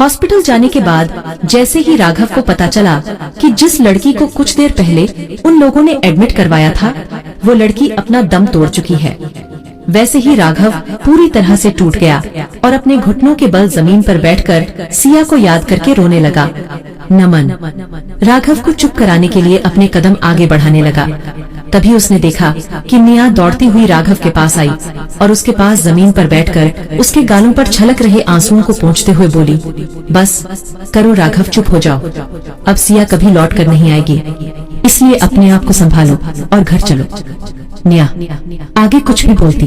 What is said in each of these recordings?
Hospital जाने के बाद जैसे ही राघव को पता चला कि जिस लड़की को कुछ देर पहले उन लोगों ने एडमिट करवाया था, वो लड़की अपना दम तोड़ चुकी है, वैसे ही राघव पूरी तरह से टूट गया और अपने घुटनों के बल जमीन पर बैठकर सिया को याद करके रोने लगा। नमन राघव को चुप कराने के लिए अपने कदम आगे बढ़ाने लगा। तभी उसने देखा कि निया दौड़ती हुई राघव के पास आई और उसके पास जमीन पर बैठकर उसके गालों पर छलक रहे आंसुओं को पोंछते हुए बोली, बस करो राघव, चुप हो जाओ, अब सिया कभी लौट कर नहीं आएगी, इसलिए अपने आप को संभालो और घर चलो। निया आगे कुछ भी बोलती,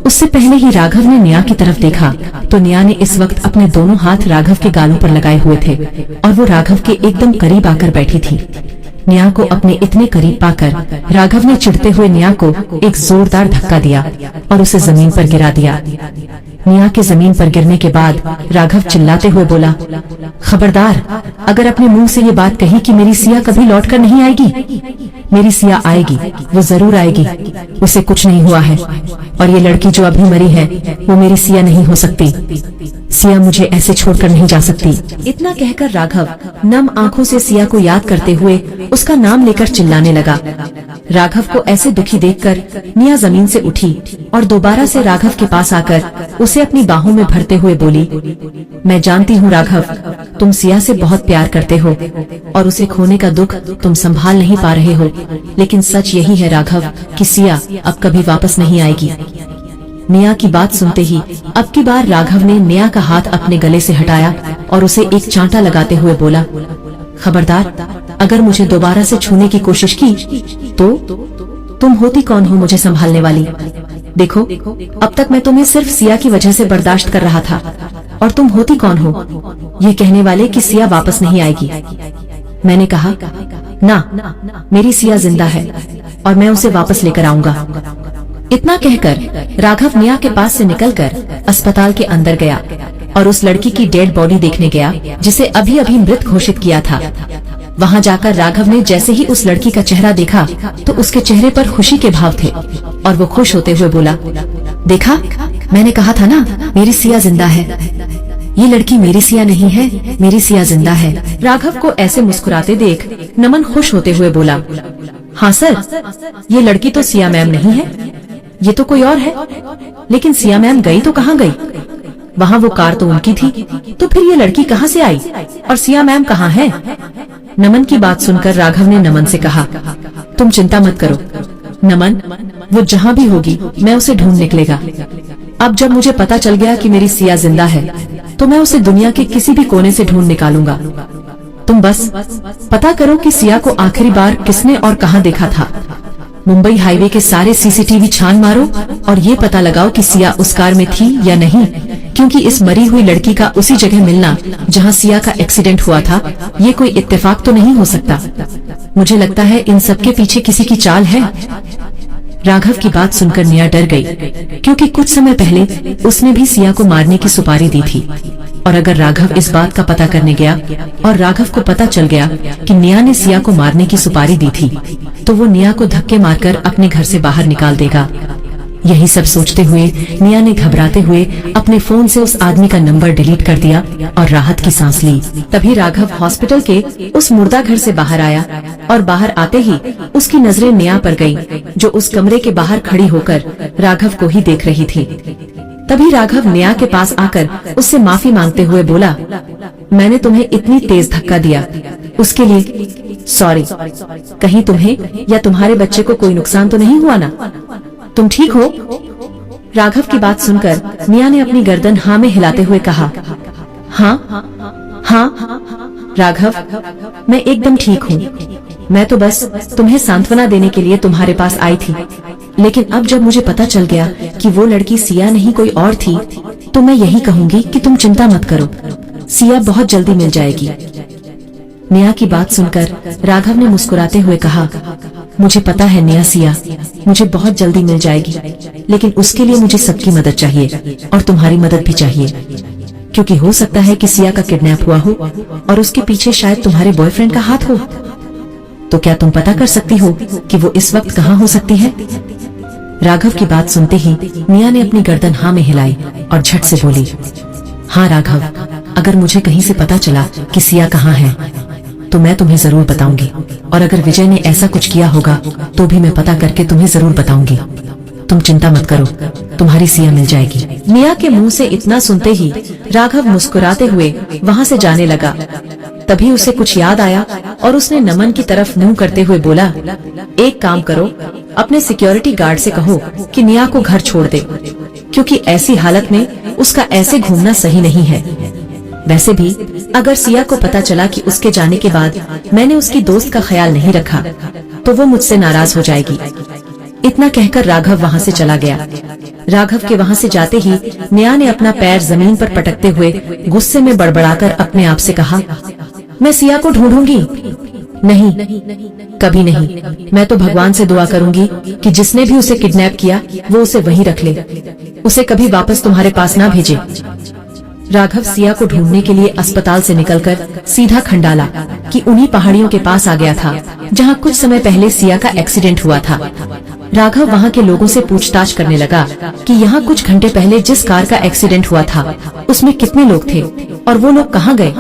उससे पहले ही राघव ने निया की तरफ देखा तो निया ने इस वक्त अपने दोनों हाथ राघव के गालों पर लगाए हुए थे और वो राघव के एकदम करीब आकर बैठी थी। निया को अपने इतने करीब पाकर राघव ने चिढ़ते हुए निया को एक जोरदार धक्का दिया और उसे जमीन पर गिरा दिया। निया के जमीन पर गिरने के बाद राघव चिल्लाते हुए बोला, खबरदार, अगर अपने मुंह से ये बात कही कि मेरी सिया कभी लौटकर नहीं आएगी। मेरी सिया आएगी, वो जरूर आएगी, उसे कुछ नहीं हुआ है और ये लड़की जो अभी मरी है वो मेरी सिया नहीं हो सकती। सिया मुझे ऐसे छोड़कर नहीं जा सकती। इतना कहकर राघव नम आंखों से सिया को याद करते हुए उसका नाम लेकर चिल्लाने लगा। राघव को ऐसे दुखी देखकर निया जमीन से उठी और दोबारा से राघव के पास आकर उसे अपनी बाहों में भरते हुए बोली, मैं जानती हूँ राघव, तुम सिया से बहुत प्यार करते हो और उसे खोने का दुख तुम संभाल नहीं पा रहे हो, लेकिन सच यही है राघव कि सिया अब कभी वापस नहीं आएगी। निया की बात सुनते ही अब की बार राघव ने निया का हाथ अपने गले से हटाया और उसे एक चांटा लगाते हुए बोला, खबरदार, अगर मुझे दोबारा से छूने की कोशिश की तो तुम होती कौन हो मुझे संभालने वाली। देखो, अब तक मैं तुम्हें सिर्फ सिया की वजह से बर्दाश्त कर रहा था और तुम होती कौन हो ये कहने वाले कि सिया वापस नहीं आएगी। मैंने कहा ना, मेरी सिया जिंदा है और मैं उसे वापस लेकर आऊंगा। इतना कहकर राघव निया के पास से निकलकर अस्पताल के अंदर गया और उस लड़की की डेड बॉडी देखने गया जिसे अभी अभी मृत घोषित किया था। वहां जाकर राघव ने जैसे ही उस लड़की का चेहरा देखा तो उसके चेहरे पर खुशी के भाव थे और वो खुश होते हुए बोला, देखा, मैंने कहा था ना मेरी सिया जिंदा है। ये लड़की मेरी सिया नहीं है, मेरी सिया जिंदा है। राघव को ऐसे मुस्कुराते देख नमन खुश होते हुए बोला, हाँ सर, ये लड़की तो सिया मैम नहीं है, ये तो कोई और है। लेकिन सिया मैम गई तो कहाँ गई? वहाँ वो कार तो उनकी थी, तो फिर ये लड़की कहाँ से आई और सिया मैम कहाँ है? नमन की बात सुनकर राघव ने नमन से कहा, तुम चिंता मत करो नमन, वो जहाँ भी होगी मैं उसे ढूंढ निकलेगा। अब जब मुझे पता चल गया कि मेरी सिया जिंदा है तो मैं उसे दुनिया के किसी भी कोने से ढूंढ निकालूंगा। तुम बस पता करो कि सिया को आखिरी बार किसने और कहाँ देखा था। मुंबई हाईवे के सारे सीसीटीवी छान मारो और ये पता लगाओ कि सिया उस कार में थी या नहीं, क्योंकि इस मरी हुई लड़की का उसी जगह मिलना जहां सिया का एक्सीडेंट हुआ था, ये कोई इत्तेफाक तो नहीं हो सकता। मुझे लगता है इन सब के पीछे किसी की चाल है। राघव की बात सुनकर निया डर गई, क्योंकि कुछ समय पहले उसने भी सिया को मारने की सुपारी दी थी और अगर राघव इस बात का पता करने गया और राघव को पता चल गया कि निया ने सिया को मारने की सुपारी दी थी तो वो निया को धक्के मारकर अपने घर से बाहर निकाल देगा। यही सब सोचते हुए निया ने घबराते हुए अपने फोन से उस आदमी का नंबर डिलीट कर दिया और राहत की सांस ली। तभी राघव हॉस्पिटल के उस मुर्दा घर से बाहर आया और बाहर आते ही उसकी नजरें निया पर गई, जो उस कमरे के बाहर खड़ी होकर राघव को ही देख रही थी। तभी राघव निया के पास आकर उससे माफी मांगते हुए बोला, मैंने तुम्हें इतनी तेज धक्का दिया, उसके लिए सॉरी। कहीं तुम्हें या तुम्हारे बच्चे को कोई नुकसान तो नहीं हुआ ना? तुम ठीक हो? राघव की बात सुनकर निया ने अपनी गर्दन हाँ में हिलाते हुए कहा, हाँ राघव, मैं एकदम ठीक हूँ। मैं तो बस तुम्हें सांत्वना देने के लिए तुम्हारे पास आई थी, लेकिन अब जब मुझे पता चल गया कि वो लड़की सिया नहीं कोई और थी तो मैं यही कहूँगी कि तुम चिंता मत करो, सिया बहुत जल्दी मिल जाएगी। निया की बात सुनकर राघव ने मुस्कुराते हुए कहा, मुझे पता है निया, सिया मुझे बहुत जल्दी मिल जाएगी, लेकिन उसके लिए मुझे सबकी मदद चाहिए और तुम्हारी मदद भी चाहिए, क्योंकि हो सकता है कि सिया का किडनैप हुआ हो और उसके पीछे शायद तुम्हारे बॉयफ्रेंड का हाथ हो। तो क्या तुम पता कर सकती हो कि वो इस वक्त कहाँ हो सकती है? राघव की बात सुनते ही निया ने अपनी गर्दन हाँ में हिलाई और झट से बोली, हाँ राघव, अगर मुझे कहीं से पता चला कि सिया कहाँ है तो मैं तुम्हें जरूर बताऊंगी, और अगर विजय ने ऐसा कुछ किया होगा तो भी मैं पता करके तुम्हें जरूर बताऊंगी। तुम चिंता मत करो, तुम्हारी सिया मिल जाएगी। निया के मुंह से इतना सुनते ही राघव मुस्कुराते हुए वहाँ से जाने लगा। तभी उसे कुछ याद आया और उसने नमन की तरफ मुंह करते हुए बोला, एक काम करो, अपने सिक्योरिटी गार्ड से कहो कि निया को घर छोड़ दे, क्योंकि ऐसी हालत में उसका ऐसे घूमना सही नहीं है। वैसे भी अगर सिया को पता चला कि उसके जाने के बाद मैंने उसकी दोस्त का ख्याल नहीं रखा तो वो मुझसे नाराज हो जाएगी। इतना कहकर राघव वहाँ से चला गया। राघव के वहाँ से जाते ही निया ने अपना पैर जमीन पर पटकते हुए गुस्से में बड़बड़ाकर अपने आप से कहा, मैं सिया को ढूंढूंगी? नहीं, कभी नहीं। मैं तो भगवान से दुआ करूंगी कि जिसने भी उसे किडनैप किया वो उसे वहीं रख ले, उसे कभी वापस तुम्हारे पास ना भेजे। राघव सिया को ढूंढने के लिए अस्पताल से निकलकर सीधा खंडाला कि उन्हीं पहाड़ियों के पास आ गया था जहां कुछ समय पहले सिया का एक्सीडेंट हुआ था। राघव वहां के लोगों से पूछताछ करने लगा कि यहाँ कुछ घंटे पहले जिस कार का एक्सीडेंट हुआ था उसमें कितने लोग थे और वो लोग कहाँ गए।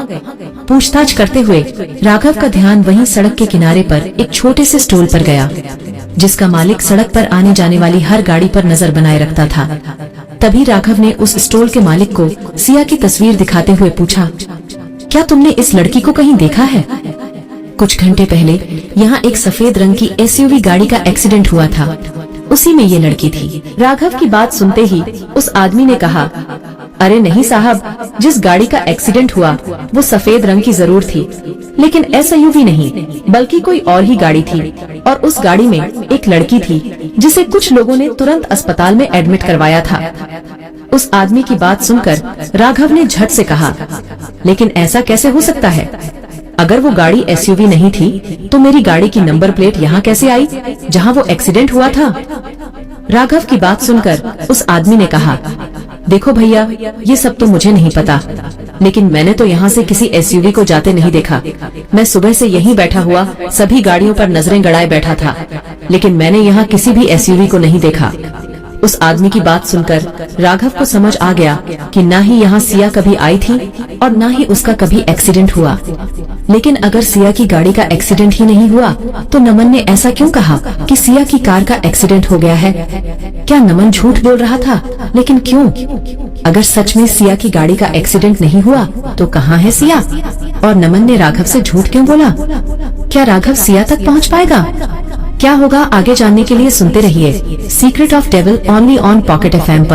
पूछताछ करते हुए राघव का ध्यान वहीं सड़क के किनारे पर एक छोटे से स्टॉल पर गया, जिसका मालिक सड़क पर आने जाने वाली हर गाड़ी पर नजर बनाए रखता था। तभी राघव ने उस स्टॉल के मालिक को सिया की तस्वीर दिखाते हुए पूछा, क्या तुमने इस लड़की को कहीं देखा है? कुछ घंटे पहले यहाँ एक सफेद रंग की एसयूवी गाड़ी का एक्सीडेंट हुआ था, उसी में ये लड़की थी। राघव की बात सुनते ही उस आदमी ने कहा, अरे नहीं साहब, जिस गाड़ी का एक्सीडेंट हुआ वो सफेद रंग की जरूर थी, लेकिन एसयूवी नहीं बल्कि कोई और ही गाड़ी थी, और उस गाड़ी में एक लड़की थी जिसे कुछ लोगों ने तुरंत अस्पताल में एडमिट करवाया था। उस आदमी की बात सुनकर राघव ने झट से कहा, लेकिन ऐसा कैसे हो सकता है? अगर वो गाड़ी एसयूवी नहीं थी तो मेरी गाड़ी की नंबर प्लेट यहाँ कैसे आई जहाँ वो एक्सीडेंट हुआ था? राघव की बात सुनकर उस आदमी ने कहा, देखो भैया, ये सब तो मुझे नहीं पता, लेकिन मैंने तो यहाँ से किसी एसयूवी को जाते नहीं देखा। मैं सुबह से यहीं बैठा हुआ सभी गाड़ियों पर नजरें गड़ाए बैठा था, लेकिन मैंने यहाँ किसी भी एसयूवी को नहीं देखा। उस आदमी की बात सुनकर राघव को समझ आ गया कि ना ही यहाँ सिया कभी आई थी और ना ही उसका कभी एक्सीडेंट हुआ। लेकिन अगर सिया की गाड़ी का एक्सीडेंट ही नहीं हुआ तो नमन ने ऐसा क्यों कहा कि सिया की कार का एक्सीडेंट हो गया है? क्या नमन झूठ बोल रहा था? लेकिन क्यों? अगर सच में सिया की गाड़ी का एक्सीडेंट नहीं हुआ तो कहाँ है सिया? और नमन ने राघव से झूठ क्यों बोला? क्या राघव सिया तक पहुँच पाएगा? क्या होगा आगे जानने के लिए सुनते रहिए secret of devil only on pocket FM पर।